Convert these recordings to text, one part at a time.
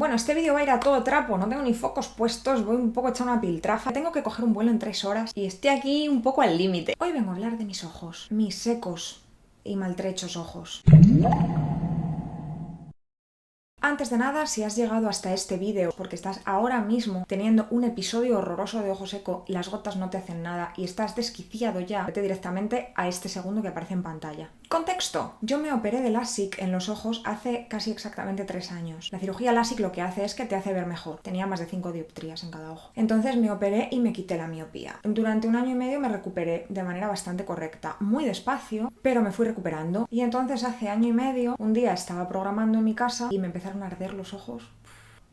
Bueno, este vídeo va a ir a todo trapo, no tengo ni focos puestos, voy un poco echando una piltrafa. Tengo que coger un vuelo en 3 horas y estoy aquí un poco al límite. Hoy vengo a hablar de mis ojos, mis secos y maltrechos ojos. Antes de nada, si has llegado hasta este vídeo porque estás ahora mismo teniendo un episodio horroroso de ojo seco, las gotas no te hacen nada y estás desquiciado ya, vete directamente a este segundo que aparece en pantalla. Contexto. Yo me operé de LASIK en los ojos hace casi exactamente 3 años. La cirugía LASIK lo que hace es que te hace ver mejor. Tenía más de 5 dioptrías en cada ojo. Entonces me operé y me quité la miopía. Durante 1 año y medio me recuperé de manera bastante correcta. Muy despacio, pero me fui recuperando. Y entonces hace 1 año y medio, un día estaba programando en mi casa y me empezaron a arder los ojos.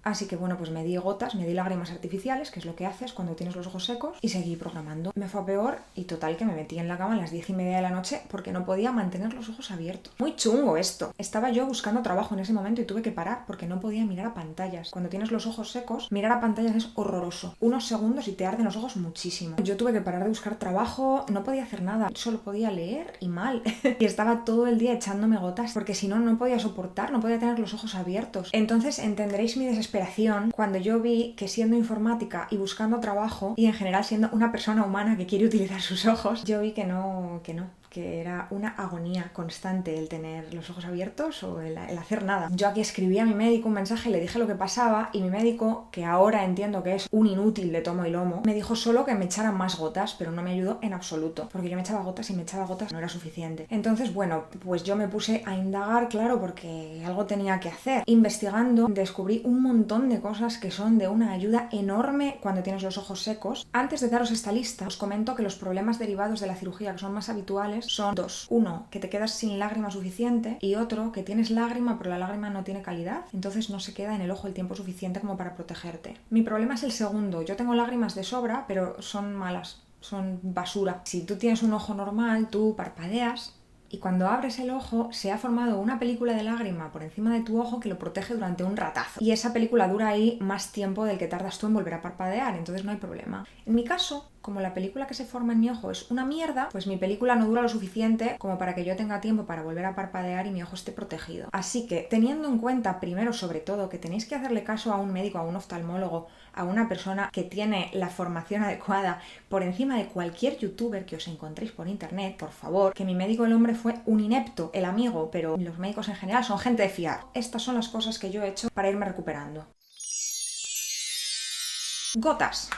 Así que bueno, pues me di gotas, me di lágrimas artificiales, que es lo que haces cuando tienes los ojos secos, y seguí programando. Me fue a peor y total que me metí en la cama a las 10:30 de la noche porque no podía mantener los ojos abiertos. Muy chungo esto. Estaba yo buscando trabajo en ese momento y tuve que parar porque no podía mirar a pantallas. Cuando tienes los ojos secos, mirar a pantallas es horroroso. Unos segundos y te arden los ojos muchísimo. Yo tuve que parar de buscar trabajo, no podía hacer nada, solo podía leer y mal. Y estaba todo el día echándome gotas porque si no, no podía soportar, no podía tener los ojos abiertos. Entonces entenderéis mi desesperación cuando yo vi que siendo informática y buscando trabajo y en general siendo una persona humana que quiere utilizar sus ojos, yo vi que era una agonía constante el tener los ojos abiertos o el hacer nada. Yo aquí escribí a mi médico un mensaje, le dije lo que pasaba y mi médico, que ahora entiendo que es un inútil de tomo y lomo, me dijo solo que me echaran más gotas, pero no me ayudó en absoluto, porque yo me echaba gotas y me echaba gotas, no era suficiente. Entonces, bueno, pues yo me puse a indagar, claro, porque algo tenía que hacer. Investigando, descubrí un montón de cosas que son de una ayuda enorme cuando tienes los ojos secos. Antes de daros esta lista, os comento que los problemas derivados de la cirugía que son más habituales son 2. Uno, que te quedas sin lágrima suficiente, y otro, que tienes lágrima pero la lágrima no tiene calidad, entonces no se queda en el ojo el tiempo suficiente como para protegerte. Mi problema es el segundo. Yo tengo lágrimas de sobra, pero son malas, son basura. Si tú tienes un ojo normal, tú parpadeas y cuando abres el ojo se ha formado una película de lágrima por encima de tu ojo que lo protege durante un ratazo. Y esa película dura ahí más tiempo del que tardas tú en volver a parpadear, entonces no hay problema. En mi caso, como la película que se forma en mi ojo es una mierda, pues mi película no dura lo suficiente como para que yo tenga tiempo para volver a parpadear y mi ojo esté protegido. Así que, teniendo en cuenta primero sobre todo que tenéis que hacerle caso a un médico, a un oftalmólogo, a una persona que tiene la formación adecuada por encima de cualquier youtuber que os encontréis por internet, por favor, que mi médico el hombre fue un inepto, el amigo, pero los médicos en general son gente de fiar. Estas son las cosas que yo he hecho para irme recuperando. Gotas.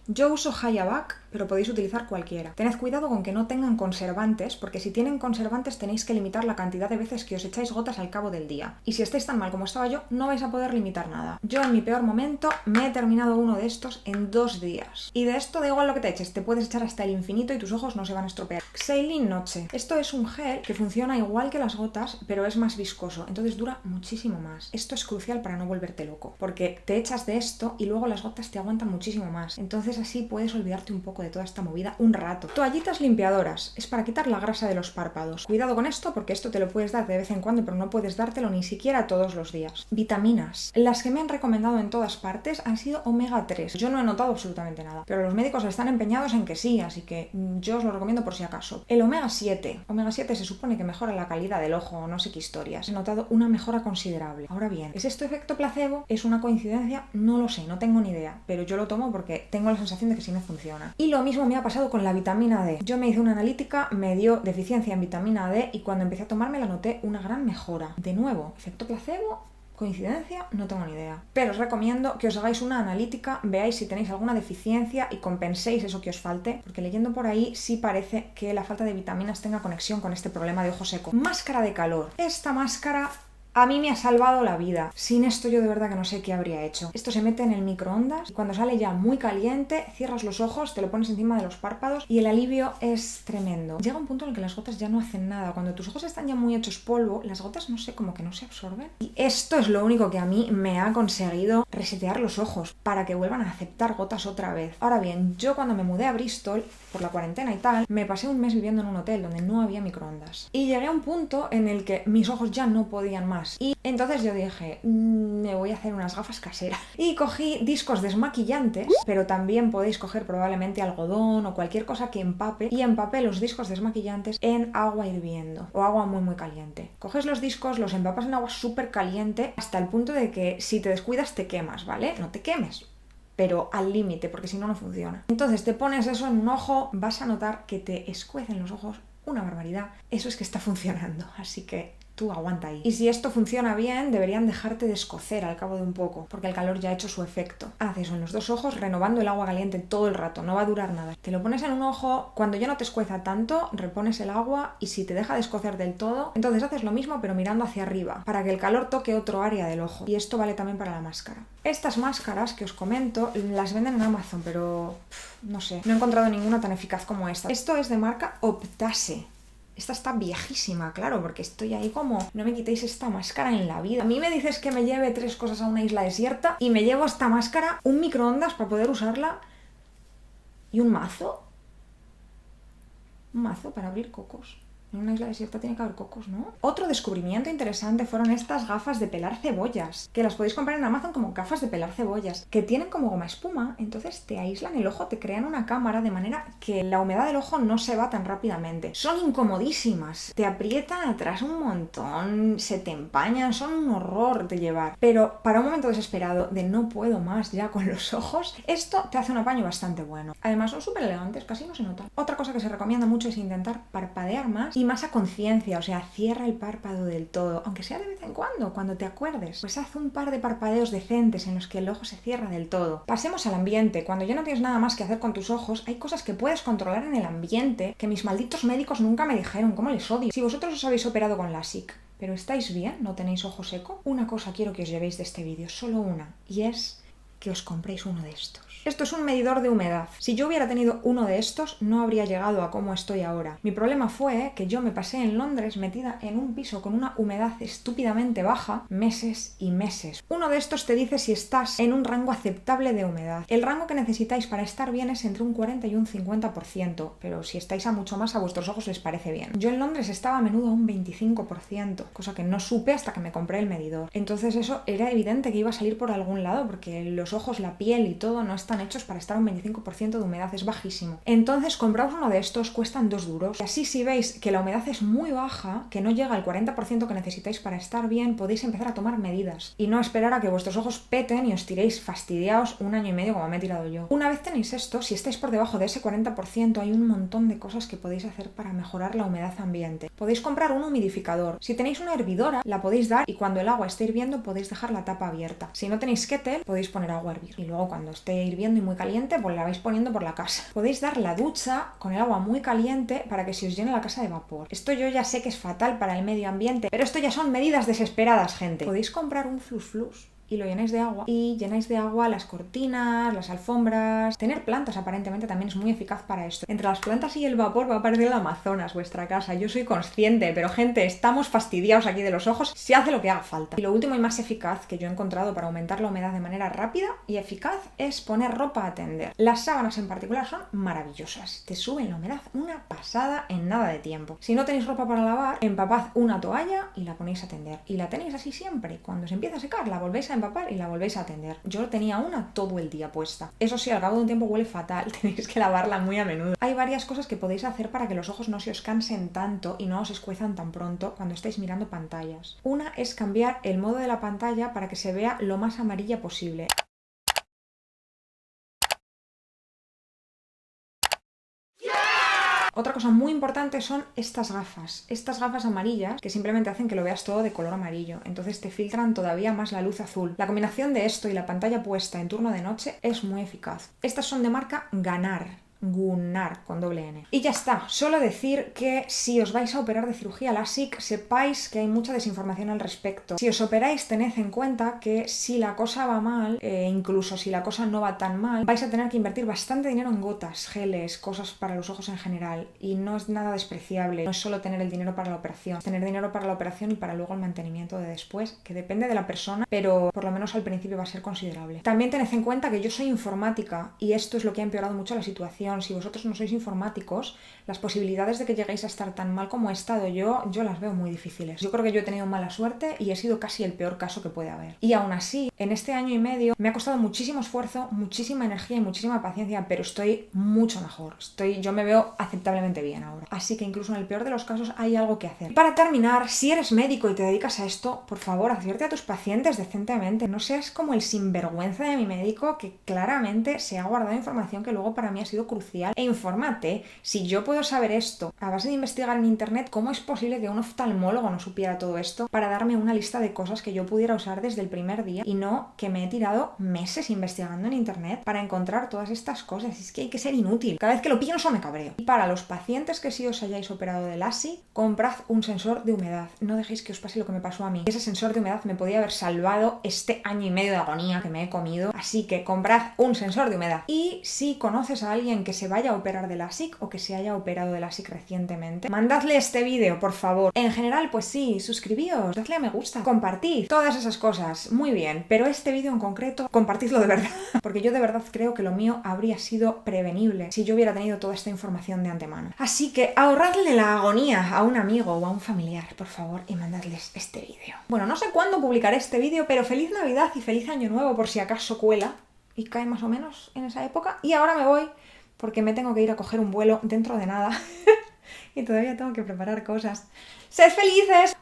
Yo uso Hayabac, pero podéis utilizar cualquiera. Tened cuidado con que no tengan conservantes, porque si tienen conservantes tenéis que limitar la cantidad de veces que os echáis gotas al cabo del día. Y si estáis tan mal como estaba yo, no vais a poder limitar nada. Yo en mi peor momento me he terminado uno de estos en 2 días. Y de esto da igual lo que te eches, te puedes echar hasta el infinito y tus ojos no se van a estropear. Xeilin Noche. Esto es un gel que funciona igual que las gotas, pero es más viscoso, entonces dura muchísimo más. Esto es crucial para no volverte loco, porque te echas de esto y luego las gotas te aguantan muchísimo más. Entonces así puedes olvidarte un poco de toda esta movida un rato. Toallitas limpiadoras. Es para quitar la grasa de los párpados. Cuidado con esto porque esto te lo puedes dar de vez en cuando, pero no puedes dártelo ni siquiera todos los días. Vitaminas. Las que me han recomendado en todas partes han sido omega 3. Yo no he notado absolutamente nada, pero los médicos están empeñados en que sí, así que yo os lo recomiendo por si acaso. El omega 7. Omega 7 se supone que mejora la calidad del ojo, no sé qué historias. He notado una mejora considerable. Ahora bien, ¿es esto efecto placebo? ¿Es una coincidencia? No lo sé, no tengo ni idea, pero yo lo tomo porque tengo la sensación de que sí me funciona. Y lo mismo me ha pasado con la vitamina D. Yo me hice una analítica, me dio deficiencia en vitamina D y cuando empecé a tomármela noté una gran mejora. De nuevo, efecto placebo, ¿coincidencia? No tengo ni idea. Pero os recomiendo que os hagáis una analítica, veáis si tenéis alguna deficiencia y compenséis eso que os falte, porque leyendo por ahí sí parece que la falta de vitaminas tenga conexión con este problema de ojo seco. Máscara de calor. Esta máscara a mí me ha salvado la vida. Sin esto yo de verdad que no sé qué habría hecho. Esto se mete en el microondas y cuando sale ya muy caliente, cierras los ojos, te lo pones encima de los párpados y el alivio es tremendo. Llega un punto en el que las gotas ya no hacen nada. Cuando tus ojos están ya muy hechos polvo, las gotas no sé, como que no se absorben. Y esto es lo único que a mí me ha conseguido resetear los ojos para que vuelvan a aceptar gotas otra vez. Ahora bien, yo cuando me mudé a Bristol, por la cuarentena y tal, me pasé un mes viviendo en un hotel donde no había microondas. Y llegué a un punto en el que mis ojos ya no podían más. más. Y entonces yo dije, me voy a hacer unas gafas caseras. Y cogí discos desmaquillantes, pero también podéis coger probablemente algodón o cualquier cosa que empape, y empapé los discos desmaquillantes en agua hirviendo o agua muy muy caliente. Coges los discos, los empapas en agua súper caliente hasta el punto de que si te descuidas te quemas, ¿vale? No te quemes, pero al límite, porque si no, no funciona. Entonces te pones eso en un ojo, vas a notar que te escuecen los ojos una barbaridad. Eso es que está funcionando, así que tú aguanta ahí. Y si esto funciona bien, deberían dejarte de escocer al cabo de un poco, porque el calor ya ha hecho su efecto. Haz eso en los dos ojos, renovando el agua caliente todo el rato, no va a durar nada. Te lo pones en un ojo, cuando ya no te escueza tanto, repones el agua, y si te deja de escocer del todo, entonces haces lo mismo pero mirando hacia arriba, para que el calor toque otro área del ojo. Y esto vale también para la máscara. Estas máscaras que os comento las venden en Amazon, pero no sé, no he encontrado ninguna tan eficaz como esta. Esto es de marca Optase. Esta está viejísima, claro, porque estoy ahí como, no me quitéis esta máscara en la vida. A mí me dices que me lleve 3 cosas a una isla desierta y me llevo esta máscara, un microondas para poder usarla y un mazo. Un mazo para abrir cocos. En una isla desierta tiene que haber cocos, ¿no? Otro descubrimiento interesante fueron estas gafas de pelar cebollas, que las podéis comprar en Amazon como gafas de pelar cebollas, que tienen como goma espuma, entonces te aíslan el ojo, te crean una cámara de manera que la humedad del ojo no se va tan rápidamente. Son incomodísimas, te aprietan atrás un montón, se te empañan, son un horror de llevar. Pero para un momento desesperado de no puedo más ya con los ojos, esto te hace un apaño bastante bueno. Además son súper elegantes, casi no se notan. Otra cosa que se recomienda mucho es intentar parpadear más y más a conciencia, o sea, cierra el párpado del todo, aunque sea de vez en cuando te acuerdes. Pues haz un par de parpadeos decentes en los que el ojo se cierra del todo. Pasemos al ambiente. Cuando ya no tienes nada más que hacer con tus ojos, hay cosas que puedes controlar en el ambiente que mis malditos médicos nunca me dijeron. ¿Cómo les odio? Si vosotros os habéis operado con LASIK, pero estáis bien, no tenéis ojo seco, una cosa quiero que os llevéis de este vídeo, solo una, y es que os compréis uno de estos. Esto es un medidor de humedad. Si yo hubiera tenido uno de estos, no habría llegado a cómo estoy ahora. Mi problema fue que yo me pasé en Londres metida en un piso con una humedad estúpidamente baja meses y meses. Uno de estos te dice si estás en un rango aceptable de humedad. El rango que necesitáis para estar bien es entre un 40 y un 50%, pero si estáis a mucho más, a vuestros ojos les parece bien. Yo en Londres estaba a menudo a un 25%, cosa que no supe hasta que me compré el medidor. Entonces eso era evidente que iba a salir por algún lado, porque los ojos, la piel y todo no están hechos para estar a un 25% de humedad, es bajísimo. Entonces compraos uno de estos, cuestan 2 duros. Y así si veis que la humedad es muy baja, que no llega al 40% que necesitáis para estar bien, podéis empezar a tomar medidas y no esperar a que vuestros ojos peten y os tiréis fastidiados 1 año y medio como me he tirado yo. Una vez tenéis esto, si estáis por debajo de ese 40%, hay un montón de cosas que podéis hacer para mejorar la humedad ambiente. Podéis comprar un humidificador. Si tenéis una hervidora, la podéis dar y cuando el agua esté hirviendo podéis dejar la tapa abierta. Si no tenéis kettle, podéis poner agua a hervir. Y luego cuando esté hirviendo y muy caliente, pues la vais poniendo por la casa. Podéis dar la ducha con el agua muy caliente para que se os llene la casa de vapor. Esto yo ya sé que es fatal para el medio ambiente, pero esto ya son medidas desesperadas, gente. Podéis comprar un flus y lo llenáis de agua y llenáis de agua las cortinas, las alfombras. Tener plantas aparentemente también es muy eficaz para esto. Entre las plantas y el vapor va a parecer el Amazonas vuestra casa, yo soy consciente, pero gente, estamos fastidiados aquí de los ojos, se hace lo que haga falta. Y lo último y más eficaz que yo he encontrado para aumentar la humedad de manera rápida y eficaz es poner ropa a tender. Las sábanas en particular son maravillosas, te suben la humedad una pasada en nada de tiempo. Si no tenéis ropa para lavar, empapad una toalla y la ponéis a tender. Y la tenéis así siempre, cuando se empieza a secar la volvéis a empapar y la volvéis a tender. Yo tenía una todo el día puesta. Eso sí, al cabo de un tiempo huele fatal, tenéis que lavarla muy a menudo. Hay varias cosas que podéis hacer para que los ojos no se os cansen tanto y no os escuezan tan pronto cuando estáis mirando pantallas. Una es cambiar el modo de la pantalla para que se vea lo más amarilla posible. Otra cosa muy importante son estas gafas amarillas que simplemente hacen que lo veas todo de color amarillo, entonces te filtran todavía más la luz azul. La combinación de esto y la pantalla puesta en turno de noche es muy eficaz. Estas son de marca Gunnar con doble N. Y ya está, solo decir que si os vais a operar de cirugía LASIK, sepáis que hay mucha desinformación al respecto. Si os operáis, tened en cuenta que si la cosa va mal, incluso si la cosa no va tan mal, vais a tener que invertir bastante dinero en gotas, geles, cosas para los ojos en general, y no es nada despreciable. No es solo tener el dinero para la operación, es tener dinero para la operación y para luego el mantenimiento de después, que depende de la persona, pero por lo menos al principio va a ser considerable. También tened en cuenta que yo soy informática y esto es lo que ha empeorado mucho la situación. información, si vosotros no sois informáticos, las posibilidades de que lleguéis a estar tan mal como he estado yo las veo muy difíciles. Yo creo que yo he tenido mala suerte y he sido casi el peor caso que puede haber. Y aún así, en este año y medio me ha costado muchísimo esfuerzo, muchísima energía y muchísima paciencia, pero estoy mucho mejor. Yo me veo aceptablemente bien ahora. Así que incluso en el peor de los casos hay algo que hacer. Y para terminar, si eres médico y te dedicas a esto, por favor, advierte a tus pacientes decentemente. No seas como el sinvergüenza de mi médico que claramente se ha guardado información que luego para mí ha sido crucial. E infórmate. Si yo puedo saber esto a base de investigar en internet, ¿cómo es posible que un oftalmólogo no supiera todo esto para darme una lista de cosas que yo pudiera usar desde el primer día y no que me he tirado meses investigando en internet para encontrar todas estas cosas? Es que hay que ser inútil. Cada vez que lo pienso me cabreo. Y para los pacientes que sí os hayáis operado de LASIK, comprad un sensor de humedad. No dejéis que os pase lo que me pasó a mí. Ese sensor de humedad me podía haber salvado este año y medio de agonía que me he comido. Así que comprad un sensor de humedad. Y si conoces a alguien que se vaya a operar de LASIK o que se haya operado de LASIK recientemente, mandadle este vídeo, por favor. En general, pues sí, suscribíos, dadle a me gusta, compartid, todas esas cosas, muy bien. Pero este vídeo en concreto, compartidlo de verdad. Porque yo de verdad creo que lo mío habría sido prevenible si yo hubiera tenido toda esta información de antemano. Así que ahorradle la agonía a un amigo o a un familiar, por favor, y mandadles este vídeo. Bueno, no sé cuándo publicaré este vídeo, pero feliz Navidad y feliz Año Nuevo por si acaso cuela y cae más o menos en esa época. Y ahora me voy porque me tengo que ir a coger un vuelo dentro de nada y todavía tengo que preparar cosas. ¡Sed felices!